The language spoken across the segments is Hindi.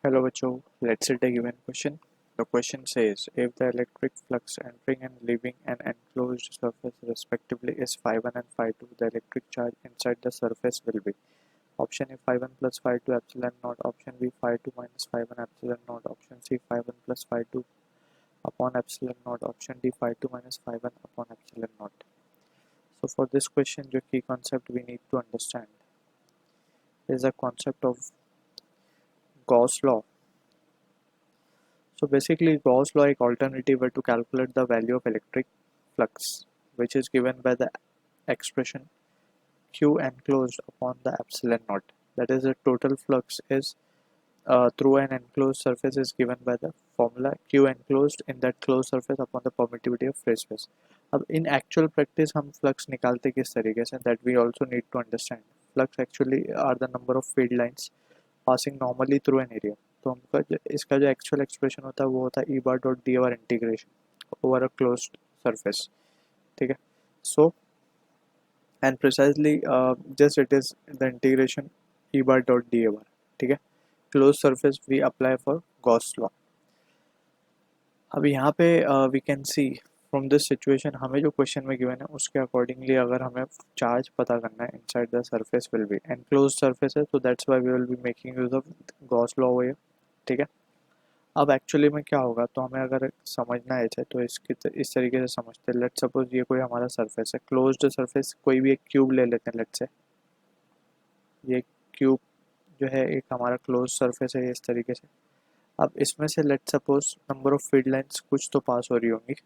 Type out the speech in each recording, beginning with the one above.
Hello बच्चों, let's see the given question. The question says if the electric flux entering and leaving an enclosed surface respectively is phi1 and phi2, the electric charge inside the surface will be option A phi1 plus phi2 epsilon naught, option B phi2 minus phi1 epsilon naught, option C phi1 plus phi2 upon epsilon naught, option D phi2 minus phi1 upon epsilon naught. So for this question, the key concept we need to understand is the concept of Gauss law. So basically Gauss law एक alternative है to calculate the value of electric flux which is given by the expression Q enclosed upon the epsilon naught. That is the total flux is through an enclosed surface is given by the formula Q enclosed in that closed surface upon the permittivity of free space. अब in actual practice हम flux निकालते किस तरीके से that we also need to understand. Flux actually are the number of field lines passing normally through an area. तो हमका इसका जो एक्चुअल एक्सप्रेशन होता है वो होता है E bar dot D over integration over a closed surface. ठीक है. So and precisely just it is the integration E bar dot D over. ठीक है. Close surface we apply for Gauss law. अब यहाँ पे we can see from this situation हमें जो क्वेश्चन में गिवन है उसके अकॉर्डिंगली अगर हमें चार्ज पता करना है inside the surface will be enclose surface है, तो that's why we will be making use of Gauss law over. ठीक है. अब एक्चुअली में क्या होगा तो हमें अगर समझना है तो इस तरीके से समझते हैं. लेट्स सपोज ये कोई हमारा सरफेस है, क्लोज्ड सरफेस, कोई भी एक क्यूब ले लेते हैं. लेट्स से ये क्यूब जो है एक हमारा क्लोज सरफेस है इस तरीके से. अब इसमें से let's suppose number of field lines कुछ तो पास हो रही होंगी.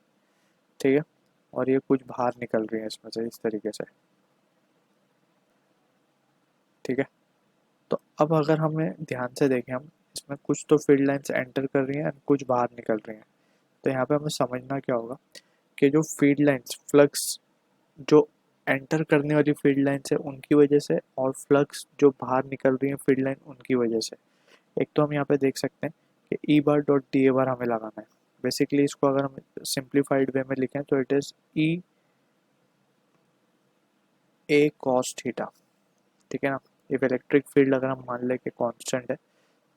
ठीक है. और ये कुछ बाहर निकल रही है इसमें से इस तरीके से. ठीक है. तो अब अगर हमें ध्यान से देखें हम इसमें कुछ तो फील्ड लाइंस एंटर कर रही हैं और कुछ बाहर निकल रही हैं. तो यहाँ पे हमें समझना क्या होगा कि जो फील्ड लाइंस फ्लक्स जो एंटर करने वाली फील्ड लाइंस है उनकी वजह से और फ्लक्स जो बाहर निकल रही है फील्ड लाइन उनकी वजह से. एक तो हम यहाँ पे देख सकते हैं कि ई बार डॉट डी ए बार हमें लगाना है. बेसिकली इसको अगर हम सिंप्लीफाइड वे में लिखें तो it is E A cos theta. ठीक है ना. इफ इलेक्ट्रिक फील्ड अगर हम मान लें कि कांस्टेंट है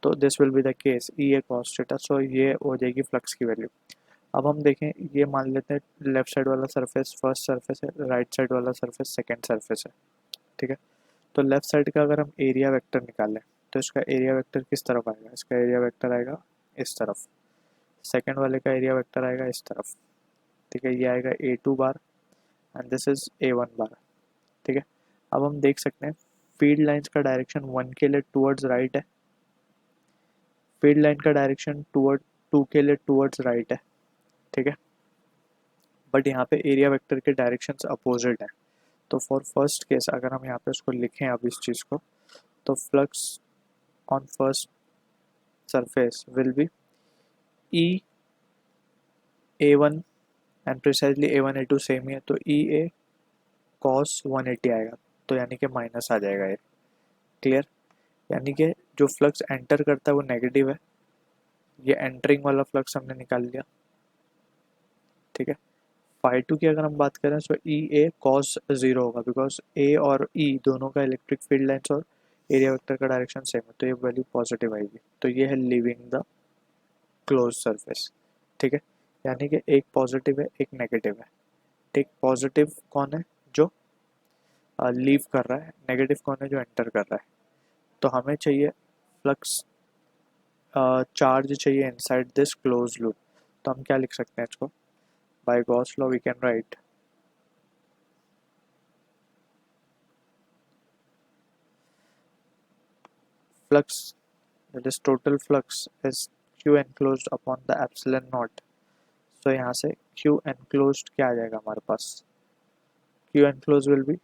तो this will be the case E A cos theta. So ये हो जाएगी फ्लक्स की वैल्यू. अब हम देखें ये मान लेते हैं लेफ्ट साइड वाला सरफेस फर्स्ट सरफेस है, राइट साइड वाला सरफेस सेकंड सरफेस है. ठीक है. तो लेफ्ट साइड का अगर हम एरिया वेक्टर निकालें तो इसका एरिया वेक्टर किस तरफ आएगा, इसका एरिया वेक्टर आएगा इस तरफ. सेकंड वाले का एरिया वेक्टर आएगा इस तरफ. ठीक है. ये आएगा A2 bar and this is A1 बार. ठीक है. अब हम देख सकते हैं फील्ड लाइंस का डायरेक्शन 1 के लिए टूवर्ड्स राइट है, फील्ड लाइन का डायरेक्शन टूवर्ड 2 के लिए टूवर्ड्स राइट है. ठीक है. बट यहाँ पे एरिया वेक्टर के डायरेक्शंस अपोजिट है. तो फॉर फर्स्ट केस अगर हम यहाँ पे उसको लिखें अब इस चीज़ को तो flux on first surface will be E A one and precisely A1 A2 same ही है तो ई ए कॉस 180 आएगा. तो यानी कि माइनस आ जाएगा ये. क्लियर. यानी कि जो फ्लक्स एंटर करता है वो नेगेटिव है. ये एंटरिंग वाला फ्लक्स हमने निकाल लिया. ठीक है. phi2 की अगर हम बात करें तो ई ए कॉस जीरो होगा बिकॉज ए और ई दोनों का इलेक्ट्रिक फील्ड लाइंस और एरिया वेक्टर का डायरेक्शन सेम है तो ये वैल्यू पॉजिटिव आएगी. तो ये है लिविंग द क्लोज सरफेस. ठीक है. यानी कि एक पॉजिटिव है एक नेगेटिव है. ठीक. पॉजिटिव कौन है जो लीव कर रहा है, नेगेटिव कौन है जो एंटर कर रहा है. तो हमें चाहिए फ्लक्स चार्ज चाहिए इनसाइड दिस क्लोज लूप. तो हम क्या लिख सकते हैं इसको by Gauss law we can write flux, that is total flux is Q enclosed upon the epsilon naught. So यहाँ से Q enclosed क्या आ जाएगा हमारे पास, Q enclosed will be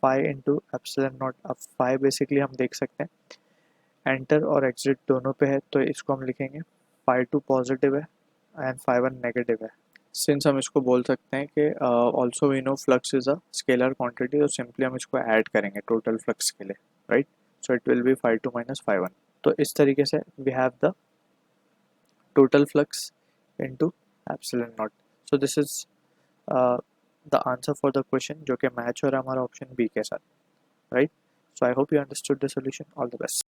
phi into epsilon naught. अब phi basically हम देख सकते हैं एंटर और एग्जिट दोनों पे है तो इसको हम लिखेंगे phi2 पॉजिटिव है एंड phi1 नेगेटिव है. सिंस हम इसको बोल सकते हैं कि also we know flux is a scalar quantity तो सिंपली हम इसको ऐड करेंगे टोटल फ्लक्स के लिए. Right. So it will be phi2 minus phi1. तो इस तरीके से we have the total flux into epsilon naught. So this is the answer for the question जो कि मैच हो रहा है हमारा ऑप्शन बी के साथ. Right. So I hope you understood the solution. All the best.